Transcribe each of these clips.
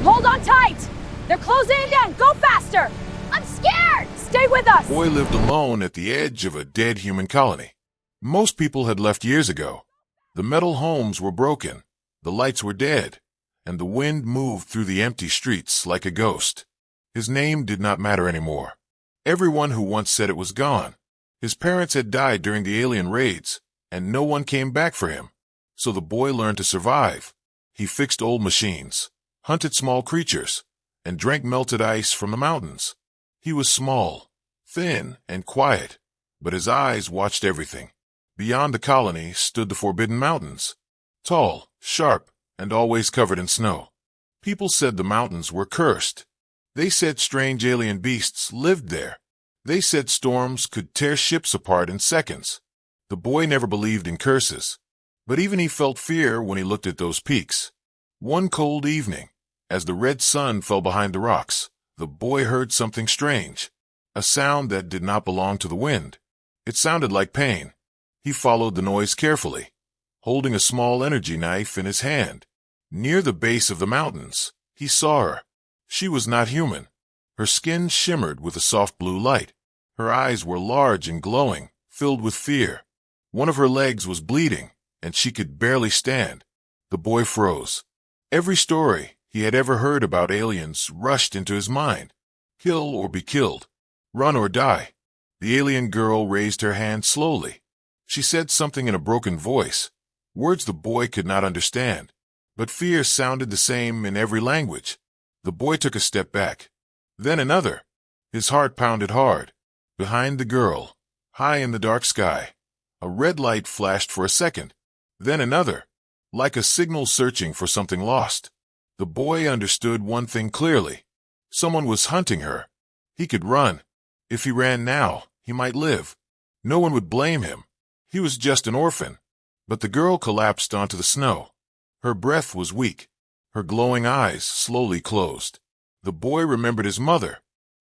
Hold on tight! They're closing in! Go faster! I'm scared! Stay with us! The boy lived alone at the edge of a dead human colony. Most people had left years ago. The metal homes were broken, the lights were dead, and the wind moved through the empty streets like a ghost. His name did not matter anymore. Everyone who once said it was gone. His parents had died during the alien raids, and no one came back for him. So the boy learned to survive. He fixed old machines, hunted small creatures, and drank melted ice from the mountains. He was small, thin, and quiet, but his eyes watched everything. Beyond the colony stood the Forbidden Mountains, tall, sharp, and always covered in snow. People said the mountains were cursed. They said strange alien beasts lived there. They said storms could tear ships apart in seconds. The boy never believed in curses, but even he felt fear when he looked at those peaks. One cold evening, as the red sun fell behind the rocks, the boy heard something strange, a sound that did not belong to the wind. It sounded like pain. He followed the noise carefully, holding a small energy knife in his hand. Near the base of the mountains, he saw her. She was not human. Her skin shimmered with a soft blue light. Her eyes were large and glowing, filled with fear. One of her legs was bleeding, and she could barely stand. The boy froze. Every story he had ever heard about aliens rushed into his mind. Kill or be killed. Run or die. The alien girl raised her hand slowly. She said something in a broken voice, words the boy could not understand, but fear sounded the same in every language. The boy took a step back, then another. His heart pounded hard. Behind the girl, high in the dark sky, a red light flashed for a second, then another, like a signal searching for something lost. The boy understood one thing clearly. Someone was hunting her. He could run. If he ran now, he might live. No one would blame him. He was just an orphan. But the girl collapsed onto the snow. Her breath was weak. Her glowing eyes slowly closed. The boy remembered his mother.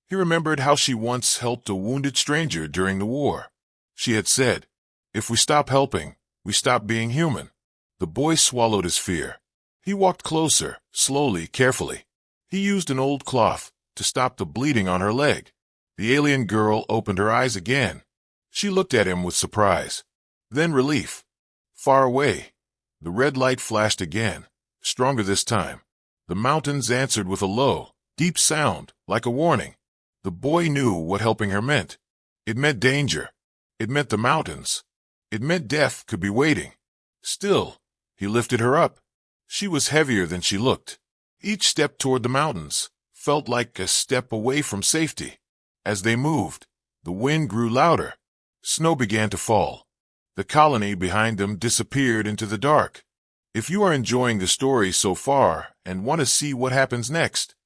He remembered how she once helped a wounded stranger during the war. She had said, "If we stop helping, we stop being human." The boy swallowed his fear. He walked closer, slowly, carefully. He used an old cloth to stop the bleeding on her leg. The alien girl opened her eyes again. She looked at him with surprise, then relief. Far away, the red light flashed again, stronger this time. The mountains answered with a low, deep sound, like a warning. The boy knew what helping her meant. It meant danger. It meant the mountains. It meant death could be waiting. Still, he lifted her up. She was heavier than she looked. Each step toward the mountains felt like a step away from safety. As they moved, the wind grew louder. Snow began to fall. The colony behind them disappeared into the dark. If you are enjoying the story so far and want to see what happens next,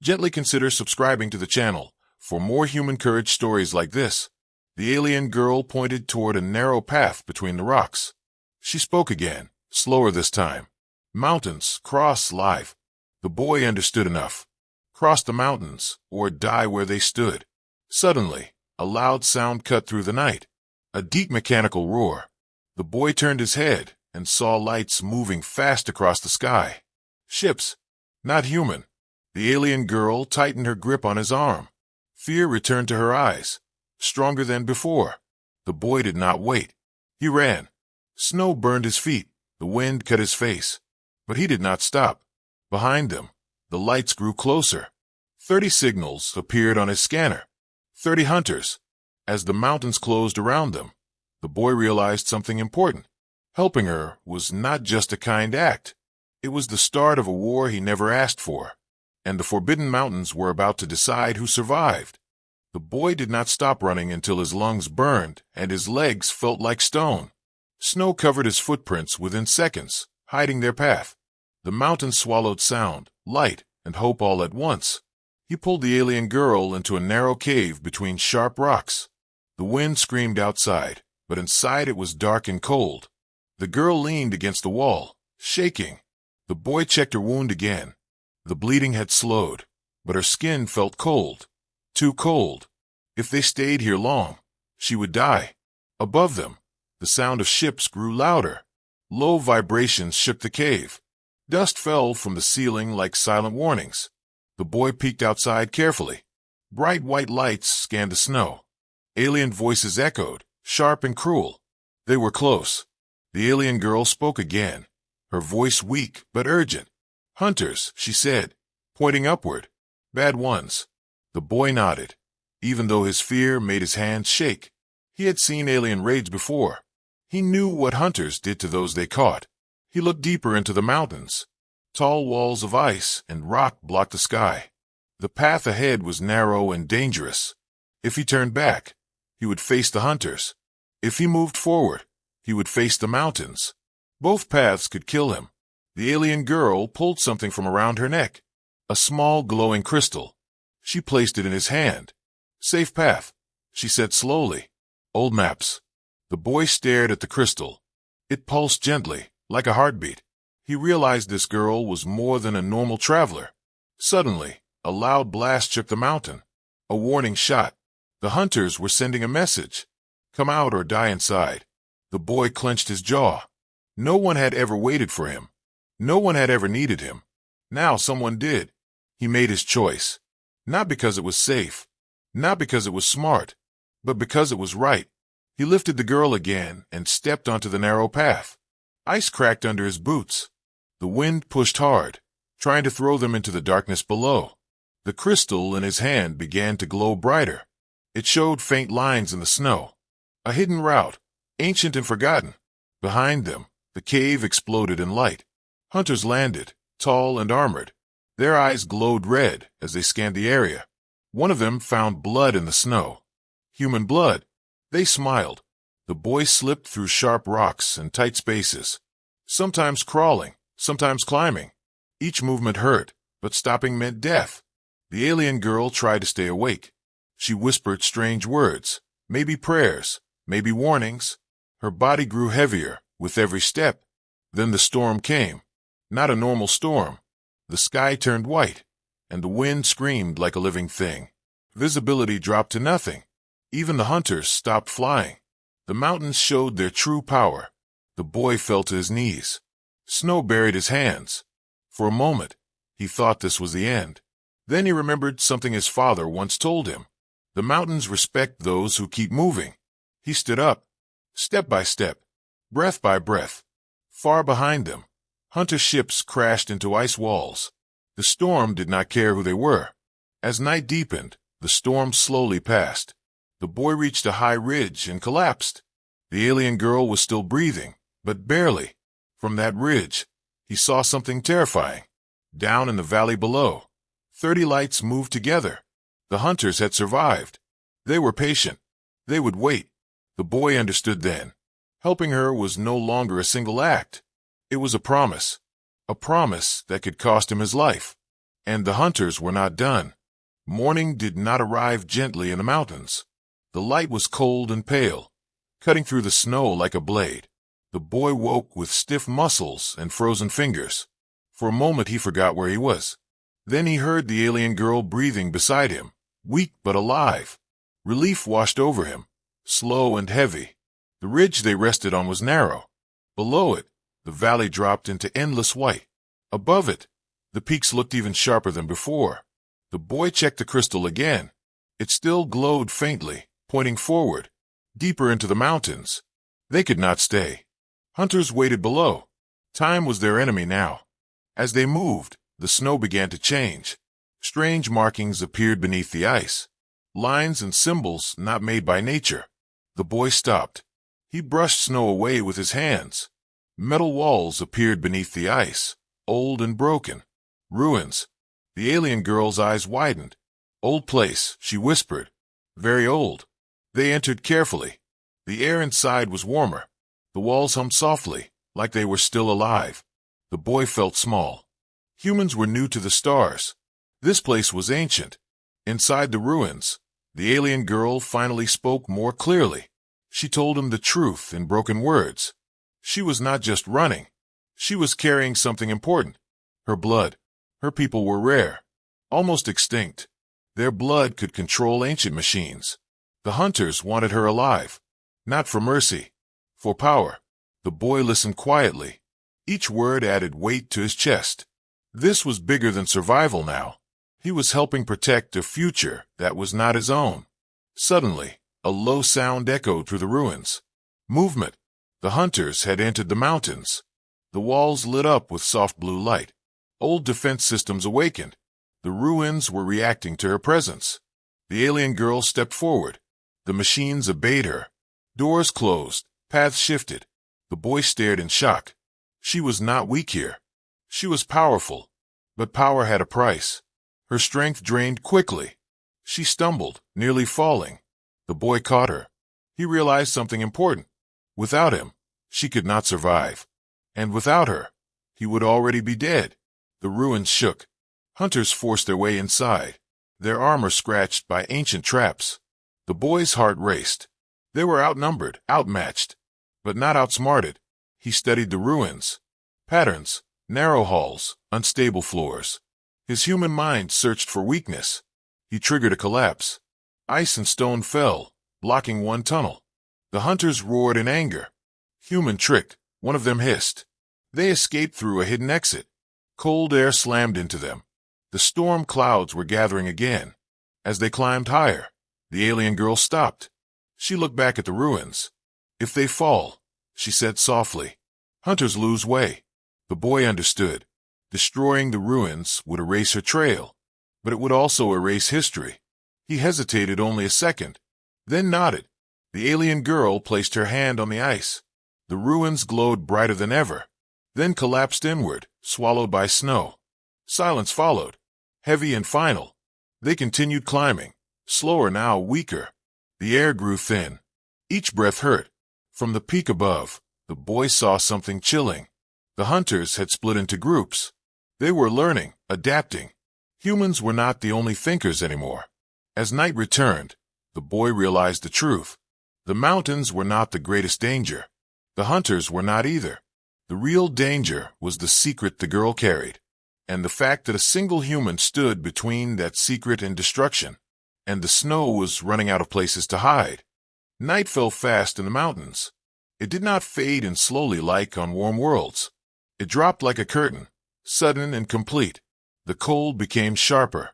gently consider subscribing to the channel for more human courage stories like this. The alien girl pointed toward a narrow path between the rocks. She spoke again, slower this time. Mountains, cross live. The boy understood enough. Cross the mountains, or die where they stood. Suddenly, a loud sound cut through the night. A deep mechanical roar. The boy turned his head and saw lights moving fast across the sky. Ships, not human. The alien girl tightened her grip on his arm. Fear returned to her eyes, stronger than before. The boy did not wait. He ran. Snow burned his feet. The wind cut his face. But he did not stop. Behind them, the lights grew closer. 30 signals appeared on his scanner. 30 hunters. As the mountains closed around them, the boy realized something important. Helping her was not just a kind act. It was the start of a war he never asked for, and the Forbidden Mountains were about to decide who survived. The boy did not stop running until his lungs burned and his legs felt like stone. Snow covered his footprints within seconds, hiding their path. The mountains swallowed sound, light, and hope all at once. He pulled the alien girl into a narrow cave between sharp rocks. The wind screamed outside, but inside it was dark and cold. The girl leaned against the wall, shaking. The boy checked her wound again. The bleeding had slowed, but her skin felt cold. Too cold. If they stayed here long, she would die. Above them, the sound of ships grew louder. Low vibrations shook the cave. Dust fell from the ceiling like silent warnings. The boy peeked outside carefully. Bright white lights scanned the snow. Alien voices echoed, sharp and cruel. They were close. The alien girl spoke again, her voice weak but urgent. "Hunters," she said, pointing upward. "Bad ones." The boy nodded, even though his fear made his hands shake. He had seen alien raids before. He knew what hunters did to those they caught. He looked deeper into the mountains. Tall walls of ice and rock blocked the sky. The path ahead was narrow and dangerous. If he turned back, he would face the hunters. If he moved forward, he would face the mountains. Both paths could kill him. The alien girl pulled something from around her neck. A small glowing crystal. She placed it in his hand. "Safe path," she said slowly. "Old maps." The boy stared at the crystal. It pulsed gently, like a heartbeat. He realized this girl was more than a normal traveler. Suddenly, a loud blast shook the mountain. A warning shot. The hunters were sending a message. Come out or die inside. The boy clenched his jaw. No one had ever waited for him. No one had ever needed him. Now someone did. He made his choice. Not because it was safe. Not because it was smart. But because it was right. He lifted the girl again and stepped onto the narrow path. Ice cracked under his boots. The wind pushed hard, trying to throw them into the darkness below. The crystal in his hand began to glow brighter. It showed faint lines in the snow. A hidden route, ancient and forgotten. Behind them, the cave exploded in light. Hunters landed, tall and armored. Their eyes glowed red as they scanned the area. One of them found blood in the snow. Human blood. They smiled. The boy slipped through sharp rocks and tight spaces. Sometimes crawling, sometimes climbing. Each movement hurt, but stopping meant death. The alien girl tried to stay awake. She whispered strange words, maybe prayers, maybe warnings. Her body grew heavier with every step. Then the storm came. Not a normal storm. The sky turned white, and the wind screamed like a living thing. Visibility dropped to nothing. Even the hunters stopped flying. The mountains showed their true power. The boy fell to his knees. Snow buried his hands. For a moment, he thought this was the end. Then he remembered something his father once told him. The mountains respect those who keep moving. He stood up, step by step, breath by breath. Far behind them, hunter ships crashed into ice walls. The storm did not care who they were. As night deepened, the storm slowly passed. The boy reached a high ridge and collapsed. The alien girl was still breathing, but barely. From that ridge, he saw something terrifying. Down in the valley below, 30 lights moved together. The hunters had survived. They were patient. They would wait. The boy understood then. Helping her was no longer a single act. It was a promise that could cost him his life. And the hunters were not done. Morning did not arrive gently in the mountains. The light was cold and pale, cutting through the snow like a blade. The boy woke with stiff muscles and frozen fingers. For a moment he forgot where he was. Then he heard the alien girl breathing beside him, weak but alive. Relief washed over him, slow and heavy. The ridge they rested on was narrow. Below it, the valley dropped into endless white. Above it, the peaks looked even sharper than before. The boy checked the crystal again. It still glowed faintly, pointing forward, deeper into the mountains. They could not stay. Hunters waited below. Time was their enemy now. As they moved, the snow began to change. Strange markings appeared beneath the ice. Lines and symbols not made by nature. The boy stopped. He brushed snow away with his hands. Metal walls appeared beneath the ice, old and broken. Ruins. The alien girl's eyes widened. "Old place," she whispered. "Very old." They entered carefully. The air inside was warmer. The walls hummed softly, like they were still alive. The boy felt small. Humans were new to the stars. This place was ancient. Inside the ruins, the alien girl finally spoke more clearly. She told him the truth in broken words. She was not just running. She was carrying something important. Her blood. Her people were rare, almost extinct. Their blood could control ancient machines. The hunters wanted her alive, not for mercy, for power. The boy listened quietly. Each word added weight to his chest. This was bigger than survival now. He was helping protect a future that was not his own. Suddenly, a low sound echoed through the ruins. Movement. The hunters had entered the mountains. The walls lit up with soft blue light. Old defense systems awakened. The ruins were reacting to her presence. The alien girl stepped forward. The machines obeyed her. Doors closed. Paths shifted. The boy stared in shock. She was not weak here. She was powerful. But power had a price. Her strength drained quickly. She stumbled, nearly falling. The boy caught her. He realized something important. Without him, she could not survive. And without her, he would already be dead. The ruins shook. Hunters forced their way inside, their armor scratched by ancient traps. The boy's heart raced. They were outnumbered, outmatched, but not outsmarted. He studied the ruins. Patterns, narrow halls, unstable floors. His human mind searched for weakness. He triggered a collapse. Ice and stone fell, blocking one tunnel. The hunters roared in anger. Human trick, one of them hissed. They escaped through a hidden exit. Cold air slammed into them. The storm clouds were gathering again. As they climbed higher, the alien girl stopped. She looked back at the ruins. If they fall, she said softly, hunters lose way. The boy understood. Destroying the ruins would erase her trail, but it would also erase history. He hesitated only a second, then nodded. The alien girl placed her hand on the ice. The ruins glowed brighter than ever, then collapsed inward, swallowed by snow. Silence followed, heavy and final. They continued climbing, slower now, weaker. The air grew thin. Each breath hurt. From the peak above, the boy saw something chilling. The hunters had split into groups. They were learning, adapting. Humans were not the only thinkers anymore. As night returned, the boy realized the truth. The mountains were not the greatest danger. The hunters were not either. The real danger was the secret the girl carried, and the fact that a single human stood between that secret and destruction, and the snow was running out of places to hide. Night fell fast in the mountains. It did not fade in slowly like on warm worlds. It dropped like a curtain, sudden and complete. The cold became sharper.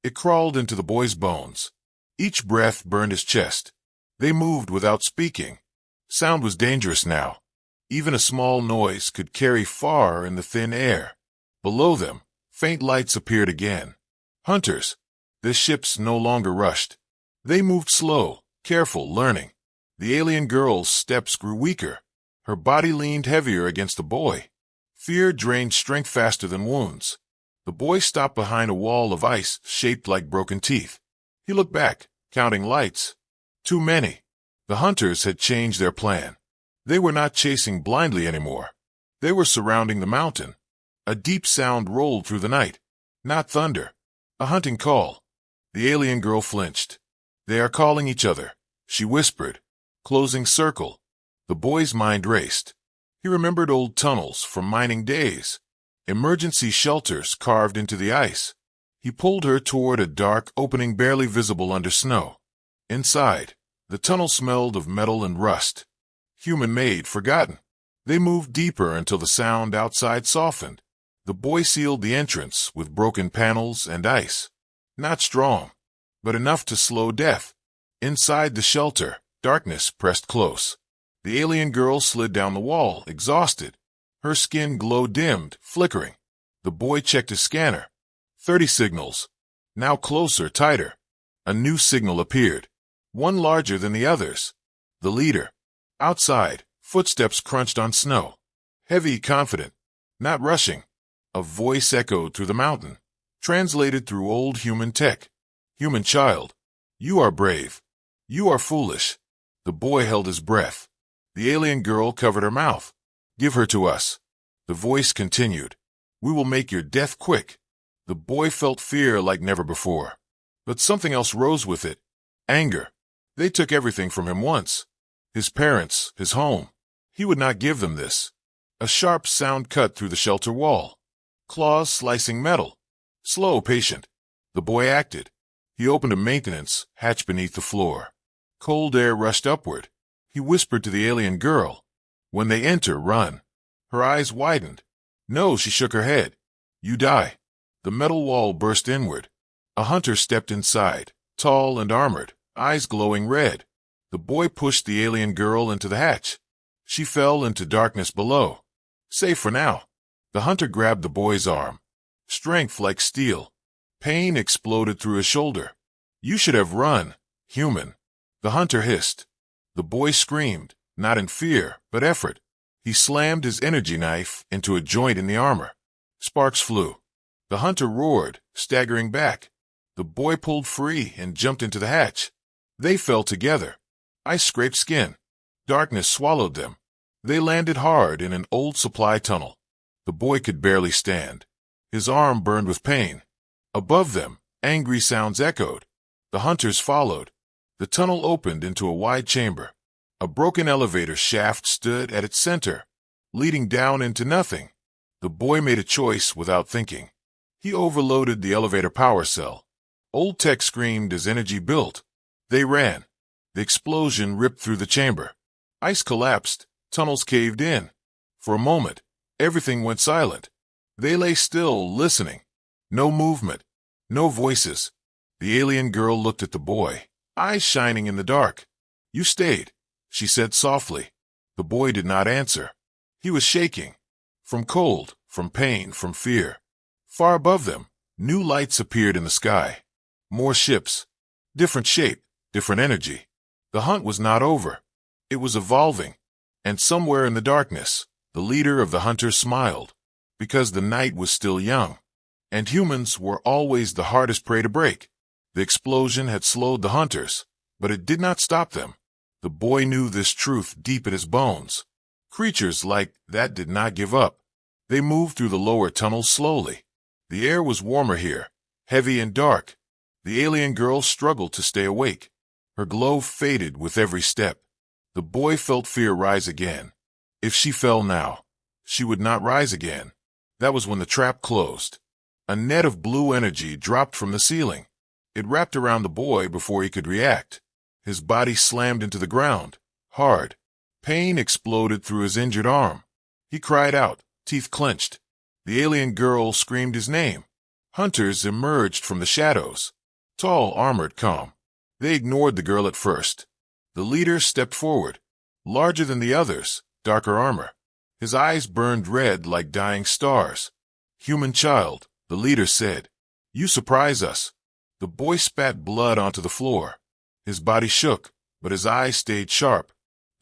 It crawled into the boy's bones. Each breath burned his chest. They moved without speaking. Sound was dangerous now. Even a small noise could carry far in the thin air. Below them, faint lights appeared again. Hunters. The ships no longer rushed. They moved slow, careful, learning. The alien girl's steps grew weaker. Her body leaned heavier against the boy. Fear drained strength faster than wounds. The boy stopped behind a wall of ice shaped like broken teeth. He looked back, counting lights. Too many. The hunters had changed their plan. They were not chasing blindly anymore. They were surrounding the mountain. A deep sound rolled through the night. Not thunder. A hunting call. The alien girl flinched. They are calling each other, she whispered. Closing circle. The boy's mind raced. He remembered old tunnels from mining days. Emergency shelters carved into the ice. He pulled her toward a dark opening barely visible under snow. Inside, the tunnel smelled of metal and rust. Human-made, forgotten. They moved deeper until the sound outside softened. The boy sealed the entrance with broken panels and ice. Not strong, but enough to slow death. Inside the shelter, darkness pressed close. The alien girl slid down the wall, exhausted. Her skin glow dimmed, flickering. The boy checked his scanner. 30 signals. Now closer, tighter. A new signal appeared. One larger than the others. The leader. Outside, footsteps crunched on snow. Heavy, confident. Not rushing. A voice echoed through the mountain. Translated through old human tech. Human child. You are brave. You are foolish. The boy held his breath. The alien girl covered her mouth. Give her to us. The voice continued. We will make your death quick. The boy felt fear like never before. But something else rose with it. Anger. They took everything from him once. His parents, his home. He would not give them this. A sharp sound cut through the shelter wall. Claws slicing metal. Slow, patient. The boy acted. He opened a maintenance hatch beneath the floor. Cold air rushed upward. He whispered to the alien girl. When they enter, run. Her eyes widened. No, she shook her head. You die. The metal wall burst inward. A hunter stepped inside, tall and armored, eyes glowing red. The boy pushed the alien girl into the hatch. She fell into darkness below. Safe for now. The hunter grabbed the boy's arm. Strength like steel. Pain exploded through his shoulder. You should have run, human. The hunter hissed. The boy screamed, not in fear, but effort. He slammed his energy knife into a joint in the armor. Sparks flew. The hunter roared, staggering back. The boy pulled free and jumped into the hatch. They fell together. Ice scraped skin. Darkness swallowed them. They landed hard in an old supply tunnel. The boy could barely stand. His arm burned with pain. Above them, angry sounds echoed. The hunters followed. The tunnel opened into a wide chamber. A broken elevator shaft stood at its center, leading down into nothing. The boy made a choice without thinking. He overloaded the elevator power cell. Old tech screamed as energy built. They ran. The explosion ripped through the chamber. Ice collapsed. Tunnels caved in. For a moment, everything went silent. They lay still, listening. No movement. No voices. The alien girl looked at the boy, eyes shining in the dark. You stayed, she said softly. The boy did not answer. He was shaking. From cold, from pain, from fear. Far above them, new lights appeared in the sky. More ships. Different shape, different energy. The hunt was not over. It was evolving. And somewhere in the darkness, the leader of the hunters smiled, because the night was still young. And humans were always the hardest prey to break. The explosion had slowed the hunters, but it did not stop them. The boy knew this truth deep in his bones. Creatures like that did not give up. They moved through the lower tunnels slowly. The air was warmer here, heavy and dark. The alien girl struggled to stay awake. Her glow faded with every step. The boy felt fear rise again. If she fell now, she would not rise again. That was when the trap closed. A net of blue energy dropped from the ceiling. It wrapped around the boy before he could react. His body slammed into the ground, hard. Pain exploded through his injured arm. He cried out, teeth clenched. The alien girl screamed his name. Hunters emerged from the shadows. Tall, armored, calm. They ignored the girl at first. The leader stepped forward, larger than the others, darker armor. His eyes burned red like dying stars. Human child, the leader said. You surprise us. The boy spat blood onto the floor. His body shook, but his eyes stayed sharp.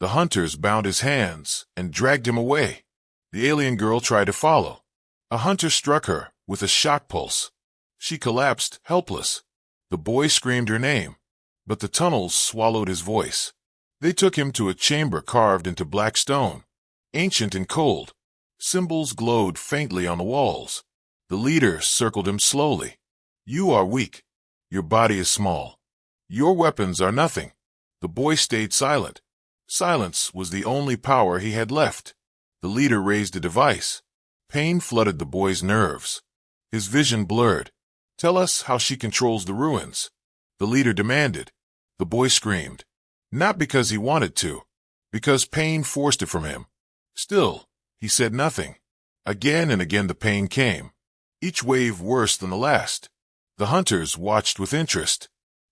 The hunters bound his hands and dragged him away. The alien girl tried to follow. A hunter struck her with a shock pulse. She collapsed, helpless. The boy screamed her name, but the tunnels swallowed his voice. They took him to a chamber carved into black stone, ancient and cold. Symbols glowed faintly on the walls. The leader circled him slowly. You are weak. Your body is small. Your weapons are nothing. The boy stayed silent. Silence was the only power he had left. The leader raised a device. Pain flooded the boy's nerves. His vision blurred. Tell us how she controls the ruins. The leader demanded. The boy screamed. Not because he wanted to, because pain forced it from him. Still, he said nothing. Again and again the pain came, each wave worse than the last. The hunters watched with interest.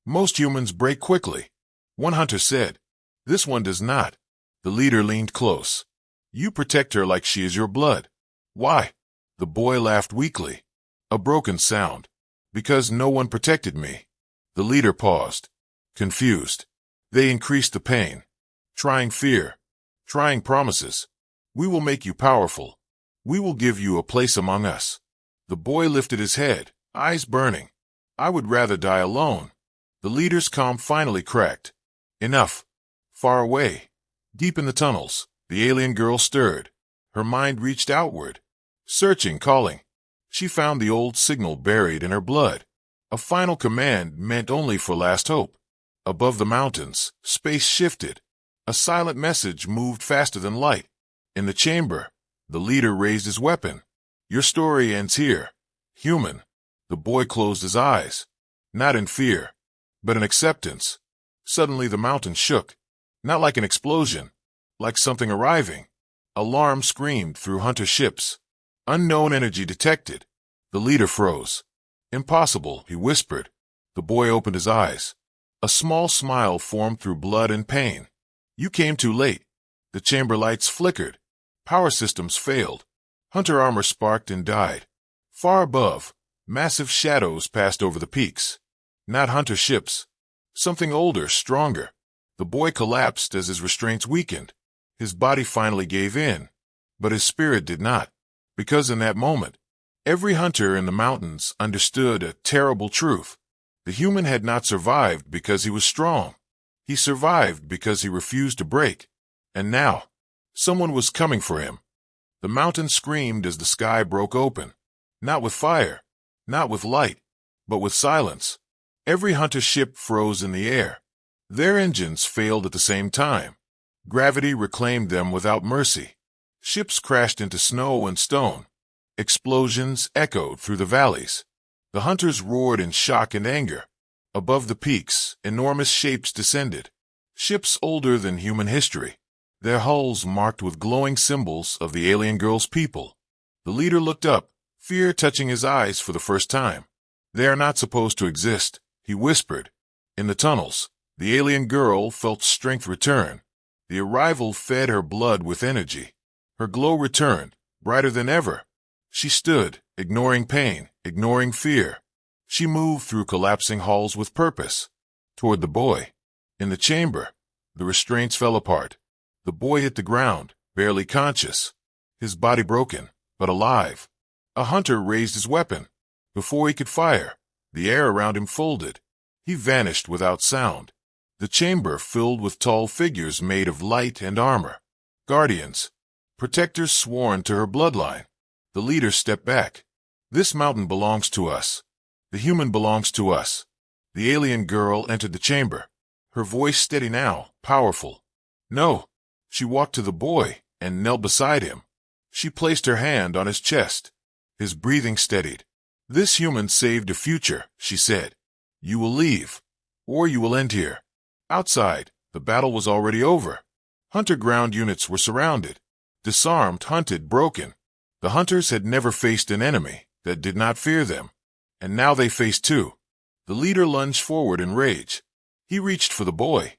Most humans break quickly. One hunter said, This one does not. The leader leaned close. You protect her like she is your blood. Why? The boy laughed weakly. A broken sound. Because no one protected me. The leader paused, confused. They increased the pain. Trying fear. Trying promises. We will make you powerful. We will give you a place among us. The boy lifted his head, eyes burning. I would rather die alone. The leader's calm finally cracked. Enough. Far away, deep in the tunnels, the alien girl stirred. Her mind reached outward, searching, calling. She found the old signal buried in her blood. A final command meant only for last hope. Above the mountains, space shifted. A silent message moved faster than light. In the chamber, the leader raised his weapon. Your story ends here. Human. The boy closed his eyes. Not in fear, but in acceptance. Suddenly the mountain shook. Not like an explosion, like something arriving. Alarm screamed through hunter ships. Unknown energy detected. The leader froze. Impossible, he whispered. The boy opened his eyes. A small smile formed through blood and pain. You came too late. The chamber lights flickered. Power systems failed. Hunter armor sparked and died. Far above, massive shadows passed over the peaks. Not hunter ships. Something older, stronger. The boy collapsed as his restraints weakened. His body finally gave in, but his spirit did not. Because in that moment, every hunter in the mountains understood a terrible truth. The human had not survived because he was strong. He survived because he refused to break. And now, someone was coming for him. The mountain screamed as the sky broke open. Not with fire, not with light, but with silence. Every hunter ship froze in the air. Their engines failed at the same time. Gravity reclaimed them without mercy. Ships crashed into snow and stone. Explosions echoed through the valleys. The hunters roared in shock and anger. Above the peaks, enormous shapes descended. Ships older than human history. Their hulls marked with glowing symbols of the alien girl's people. The leader looked up, fear touching his eyes for the first time. They are not supposed to exist, he whispered. In the tunnels, the alien girl felt strength return. The arrival fed her blood with energy. Her glow returned, brighter than ever. She stood, ignoring pain, ignoring fear. She moved through collapsing halls with purpose. Toward the boy. In the chamber, the restraints fell apart. The boy hit the ground, barely conscious. His body broken, but alive. A hunter raised his weapon. Before he could fire, the air around him folded. He vanished without sound. The chamber filled with tall figures made of light and armor. Guardians. Protectors sworn to her bloodline. The leader stepped back. This mountain belongs to us. The human belongs to us. The alien girl entered the chamber. Her voice steady now, powerful. No. She walked to the boy and knelt beside him. She placed her hand on his chest. His breathing steadied. This human saved a future, she said. You will leave, or you will end here. Outside, the battle was already over. Hunter ground units were surrounded. Disarmed, hunted, broken. The hunters had never faced an enemy that did not fear them. And now they faced two. The leader lunged forward in rage. He reached for the boy.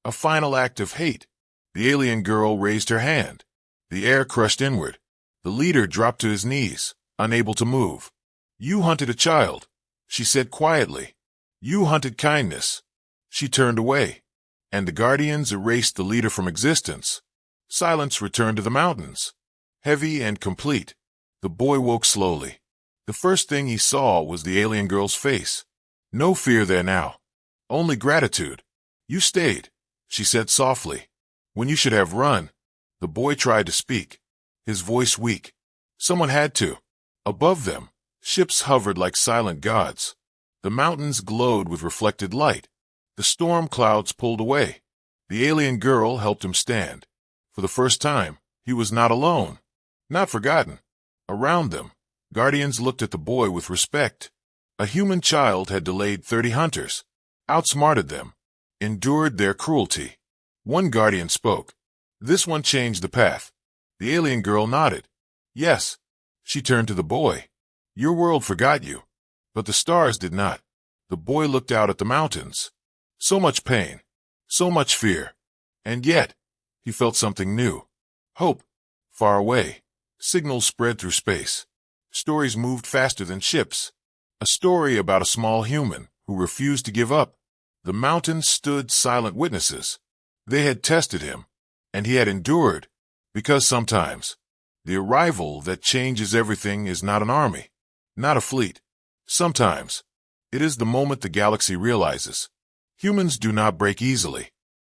A final act of hate. The alien girl raised her hand. The air crushed inward. The leader dropped to his knees, unable to move. You hunted a child, she said quietly. You hunted kindness. She turned away, and the guardians erased the leader from existence. Silence returned to the mountains, heavy and complete. The boy woke slowly. The first thing he saw was the alien girl's face. No fear there now, only gratitude. You stayed, she said softly, when you should have run. The boy tried to speak, his voice weak. Someone had to. Above them, ships hovered like silent gods. The mountains glowed with reflected light. The storm clouds pulled away. The alien girl helped him stand. For the first time, he was not alone, not forgotten. Around them, guardians looked at the boy with respect. A human child had delayed 30 hunters, outsmarted them, endured their cruelty. One guardian spoke. This one changed the path. The alien girl nodded. Yes. She turned to the boy. Your world forgot you. But the stars did not. The boy looked out at the mountains. So much pain. So much fear. And yet, he felt something new. Hope. Far away. Signals spread through space. Stories moved faster than ships. A story about a small human who refused to give up. The mountains stood silent witnesses. They had tested him, and he had endured, because sometimes the arrival that changes everything is not an army, not a fleet. Sometimes it is the moment the galaxy realizes. Humans do not break easily.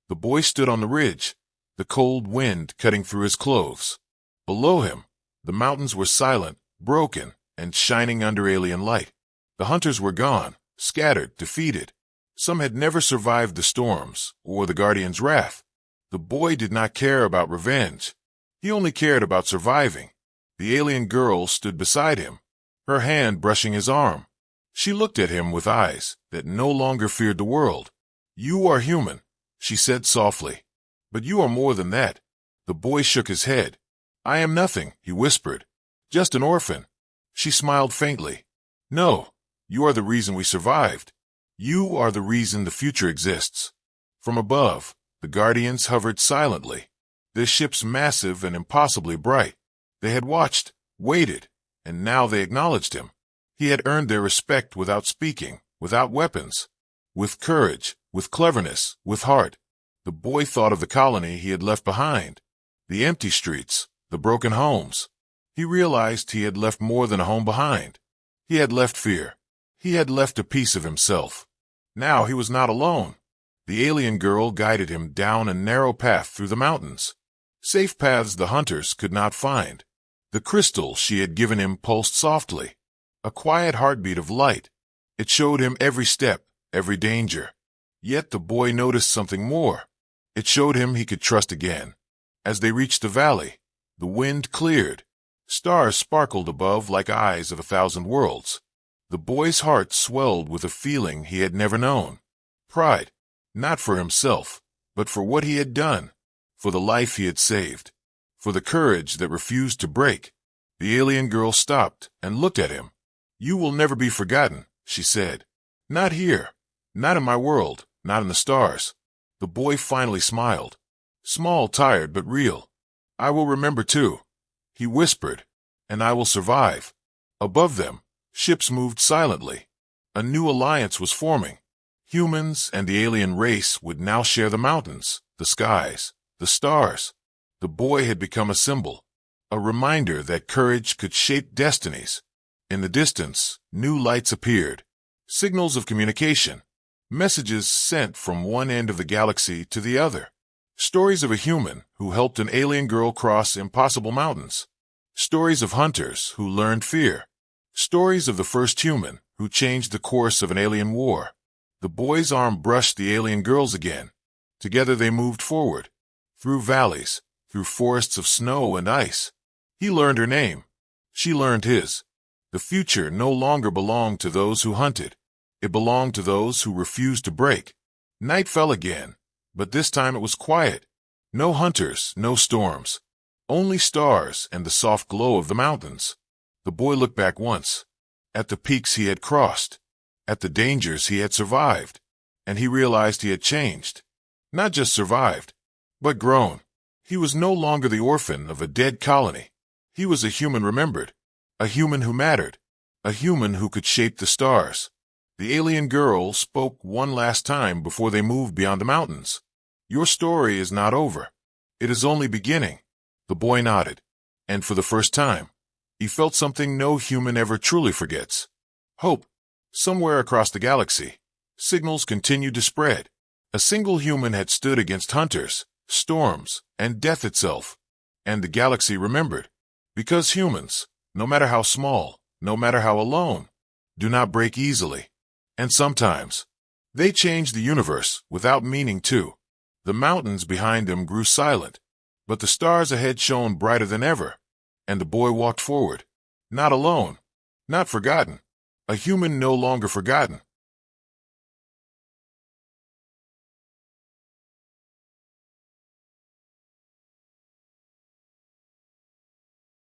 The boy stood on the ridge, the cold wind cutting through his clothes. Below him, the mountains were silent, broken, and shining under alien light. The hunters were gone, scattered, defeated. Some had never survived the storms or the Guardian's wrath. The boy did not care about revenge. He only cared about surviving. The alien girl stood beside him, her hand brushing his arm. She looked at him with eyes that no longer feared the world. You are human, she said softly. But you are more than that. The boy shook his head. I am nothing, he whispered. Just an orphan. She smiled faintly. No, you are the reason we survived. You are the reason the future exists. From above, the Guardians hovered silently, their ships massive and impossibly bright. They had watched, waited, and now they acknowledged him. He had earned their respect without speaking, without weapons. With courage, with cleverness, with heart. The boy thought of the colony he had left behind. The empty streets, the broken homes. He realized he had left more than a home behind. He had left fear. He had left a piece of himself. Now he was not alone. The alien girl guided him down a narrow path through the mountains. Safe paths the hunters could not find. The crystal she had given him pulsed softly. A quiet heartbeat of light. It showed him every step, every danger. Yet the boy noticed something more. It showed him he could trust again. As they reached the valley, the wind cleared. Stars sparkled above like eyes of 1,000 worlds. The boy's heart swelled with a feeling he had never known. Pride, not for himself, but for what he had done, for the life he had saved, for the courage that refused to break. The alien girl stopped and looked at him. You will never be forgotten, she said. Not here, not in my world, not in the stars. The boy finally smiled. Small, tired, but real. I will remember too, he whispered, and I will survive. Above them, ships moved silently. A new alliance was forming. Humans and the alien race would now share the mountains, the skies, the stars. The boy had become a symbol, a reminder that courage could shape destinies. In the distance, new lights appeared, signals of communication, messages sent from one end of the galaxy to the other. Stories of a human who helped an alien girl cross impossible mountains. Stories of hunters who learned fear. Stories of the first human who changed the course of an alien war. The boy's arm brushed the alien girl's again. Together they moved forward, through valleys, through forests of snow and ice. He learned her name. She learned his. The future no longer belonged to those who hunted. It belonged to those who refused to break. Night fell again, but this time it was quiet. No hunters, no storms. Only stars and the soft glow of the mountains. The boy looked back once, at the peaks he had crossed, at the dangers he had survived, and he realized he had changed. Not just survived, but grown. He was no longer the orphan of a dead colony. He was a human remembered, a human who mattered, a human who could shape the stars. The alien girl spoke one last time before they moved beyond the mountains. Your story is not over. It is only beginning. The boy nodded, and for the first time, he felt something no human ever truly forgets. Hope. Somewhere across the galaxy, signals continued to spread. A single human had stood against hunters, storms, and death itself. And the galaxy remembered. Because humans, no matter how small, no matter how alone, do not break easily. And sometimes, they changed the universe without meaning to. The mountains behind them grew silent, but the stars ahead shone brighter than ever. And the boy walked forward, not alone, not forgotten, a human no longer forgotten.